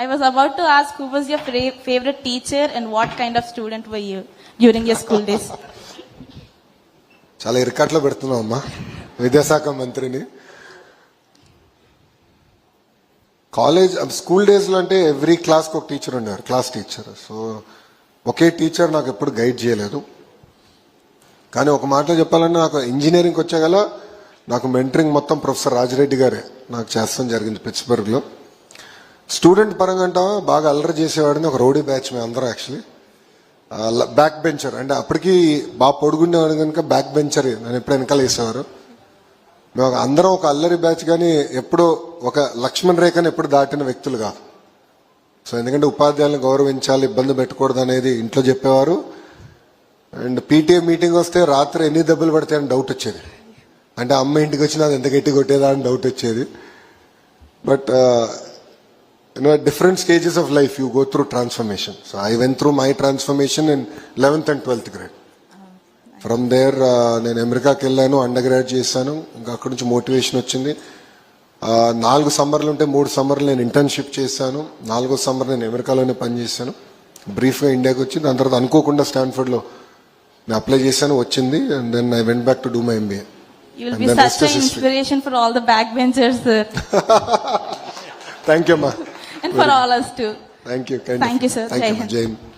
I was about to ask who was your favorite teacher and what kind of student were you during your school days? చాలా ఇరకట్లో పెడుతున్నావు అమ్మా విద్యాశాఖ మంత్రిని. College school డేస్లో అంటే every క్లాస్కి ఒక టీచర్ ఉండేవారు, క్లాస్ టీచర్. సో ఒకే టీచర్ నాకు ఎప్పుడు గైడ్ చేయలేదు. కానీ ఒక మాటలో చెప్పాలంటే నాకు ఇంజనీరింగ్కి వచ్చాగల నాకు మెంటరింగ్ మొత్తం ప్రొఫెసర్ రాజిరెడ్డి గారే నాకు చేస్తాం జరిగింది పిట్స్బర్గ్లో. స్టూడెంట్ పరంగా అంట బాగా అల్లరి చేసేవాడిని ఒక రౌడీ బ్యాచ్ మేము అందరం. యాక్చువల్లీ బ్యాక్ బెంచర్ అంటే అప్పటికి బాగా పొడుగుండేవాడు కనుక బ్యాక్ బెంచర్ నేను ఎప్పుడు వెనకాల వేసేవారు. మేము అందరం ఒక అల్లరి బ్యాచ్, కానీ ఎప్పుడు ఒక లక్ష్మణ్ రేఖని ఎప్పుడు దాటిన వ్యక్తులు కాదు. సో ఎందుకంటే ఉపాధ్యాయులను గౌరవించాలి, ఇబ్బంది పెట్టకూడదు అనేది ఇంట్లో చెప్పేవారు. అండ్ పీటీఏ మీటింగ్ వస్తే రాత్రి ఎన్ని దెబ్బలు పడతాయని డౌట్ వచ్చేది. అంటే అమ్మ ఇంటికి వచ్చినా అది ఎంత గట్టి కొట్టేదా అని డౌట్ వచ్చేది. But different stages of life you go through transformation. So I went through my transformation in 11th and 12th grade. From there నేను అమెరికాకి వెళ్ళాను, అండర్ గ్రాడ్ చేశాను. ఇంకా అక్కడి నుంచి మోటివేషన్ వచ్చింది. 4 సమ్మర్లు ఉంటే 3 సమ్మర్లు నేను ఇంటర్న్షిప్ చేశాను. 4వ సమ్మర్ నేను అమెరికాలోనే పనిచేశాను. బ్రీఫ్గా ఇండియాకి వచ్చి దాని తర్వాత అనుకోకుండా స్టాన్ఫర్డ్లో నేను అప్లై చేశాను, వచ్చింది. And then I went back to do my MBA. You will be such an inspiration for all the backbenchers, sir. Thank you, ma. And for all us too. Thank you. Thank you, sir. Thank you, Jai Hind.